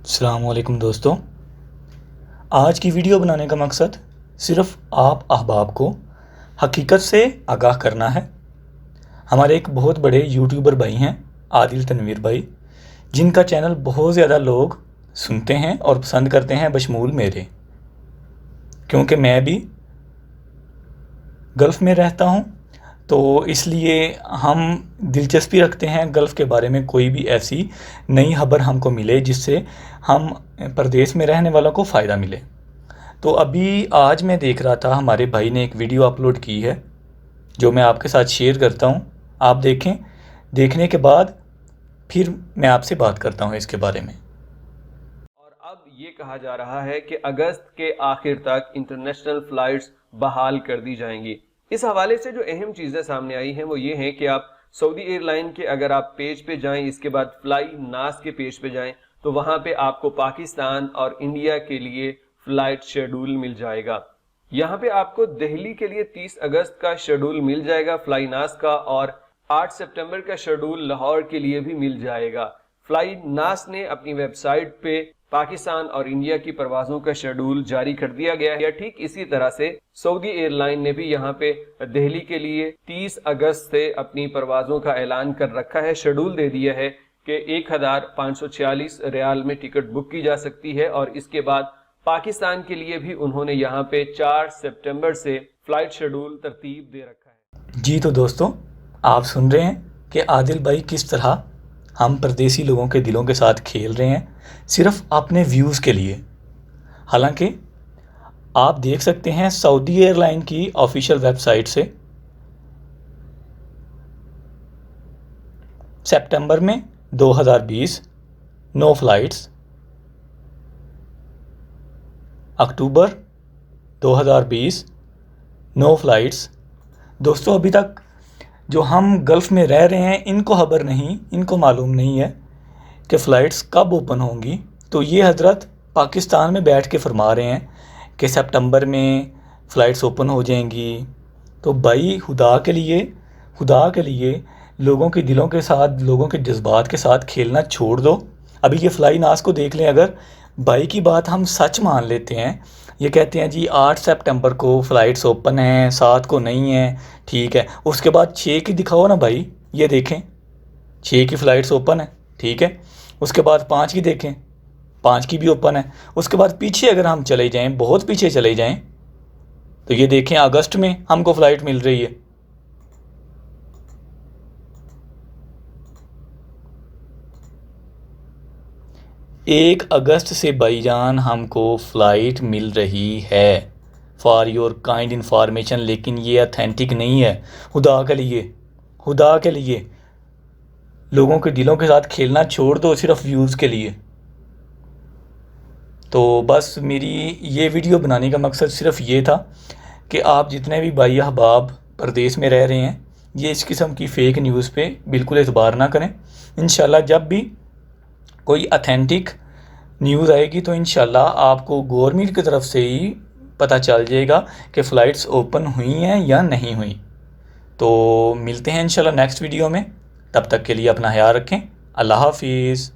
السلام علیکم دوستو، آج کی ویڈیو بنانے کا مقصد صرف آپ احباب کو حقیقت سے آگاہ کرنا ہے۔ ہمارے ایک بہت بڑے یوٹیوبر بھائی ہیں عادل تنویر بھائی، جن کا چینل بہت زیادہ لوگ سنتے ہیں اور پسند کرتے ہیں بشمول میرے، کیونکہ میں بھی گلف میں رہتا ہوں، تو اس لیے ہم دلچسپی رکھتے ہیں گلف کے بارے میں کوئی بھی ایسی نئی خبر ہم کو ملے جس سے ہم پردیس میں رہنے والوں کو فائدہ ملے۔ تو ابھی آج میں دیکھ رہا تھا ہمارے بھائی نے ایک ویڈیو اپلوڈ کی ہے جو میں آپ کے ساتھ شیئر کرتا ہوں، آپ دیکھیں، دیکھنے کے بعد پھر میں آپ سے بات کرتا ہوں اس کے بارے میں۔ اور اب یہ کہا جا رہا ہے کہ اگست کے آخر تک انٹرنیشنل فلائٹس بحال کر دی جائیں گی۔ اس حوالے سے جو اہم چیزیں سامنے آئی ہیں وہ یہ ہیں کہ آپ سعودی ایئر لائن کے اگر آپ پیج پہ جائیں، اس کے بعد فلائی ناس کے پیج پہ جائیں تو وہاں پہ آپ کو پاکستان اور انڈیا کے لیے فلائٹ شیڈول مل جائے گا۔ یہاں پہ آپ کو دہلی کے لیے 30 اگست کا شیڈول مل جائے گا فلائی ناس کا، اور 8 سپٹمبر کا شیڈول لاہور کے لیے بھی مل جائے گا۔ فلائی ناس نے اپنی ویب سائٹ پہ پاکستان اور انڈیا کی پروازوں کا شیڈول جاری کر دیا گیا ہے۔ ٹھیک اسی طرح سے سعودی ایئر لائن نے بھی یہاں پہ دہلی کے لیے 30 اگست سے اپنی پروازوں کا اعلان کر رکھا ہے، شیڈول دے دیا ہے کہ 1546 ریال میں ٹکٹ بک کی جا سکتی ہے، اور اس کے بعد پاکستان کے لیے بھی انہوں نے یہاں پہ 4 سپٹمبر سے فلائٹ شیڈول ترتیب دے رکھا ہے۔ جی تو دوستو، آپ سن رہے ہیں کہ عادل بھائی کس طرح ہم پردیسی لوگوں کے دلوں کے ساتھ کھیل رہے ہیں صرف اپنے ویوز کے لیے۔ حالانکہ آپ دیکھ سکتے ہیں سعودی ایئر لائن کی آفیشیل ویب سائٹ سے سپٹمبر میں 2020 9 فلائٹس، اکتوبر 2020 9 فلائٹس۔ دوستو، ابھی تک جو ہم گلف میں رہ رہے ہیں ان کو خبر نہیں، ان کو معلوم نہیں ہے کہ فلائٹس کب اوپن ہوں گی۔ تو یہ حضرت پاکستان میں بیٹھ کے فرما رہے ہیں کہ سپٹمبر میں فلائٹس اوپن ہو جائیں گی۔ تو بھائی خدا کے لیے لوگوں کے دلوں کے ساتھ، لوگوں کے جذبات کے ساتھ کھیلنا چھوڑ دو۔ ابھی یہ فلائی ناس کو دیکھ لیں، اگر بھائی کی بات ہم سچ مان لیتے ہیں، یہ کہتے ہیں جی 8 سپٹمبر کو فلائٹس اوپن ہیں، 7 کو نہیں ہیں، ٹھیک ہے، اس کے بعد 6 کی دکھاؤ نا بھائی، یہ دیکھیں 6 کی فلائٹس اوپن ہیں، ٹھیک ہے، اس کے بعد 5 کی دیکھیں، 5 کی بھی اوپن ہے، اس کے بعد پیچھے اگر ہم چلے جائیں، بہت پیچھے چلے جائیں، تو یہ دیکھیں اگست میں ہم کو فلائٹ مل رہی ہے۔ 1 اگست سے بھائی جان ہم کو فلائٹ مل رہی ہے، فار یور کائنڈ انفارمیشن، لیکن یہ اتھینٹک نہیں ہے۔ خدا کے لیے لوگوں کے دلوں کے ساتھ کھیلنا چھوڑ دو صرف ویوز کے لیے۔ تو بس میری یہ ویڈیو بنانے کا مقصد صرف یہ تھا کہ آپ جتنے بھی بھائی احباب پردیس میں رہ رہے ہیں، یہ اس قسم کی فیک نیوز پہ بالکل اعتبار نہ کریں۔ انشاءاللہ جب بھی کوئی اتھینٹک نیوز آئے گی تو انشاءاللہ آپ کو گورنمنٹ کی طرف سے ہی پتہ چل جائے گا کہ فلائٹس اوپن ہوئی ہیں یا نہیں ہوئی۔ تو ملتے ہیں انشاءاللہ نیکسٹ ویڈیو میں، تب تک کے لیے اپنا خیال رکھیں۔ اللہ حافظ۔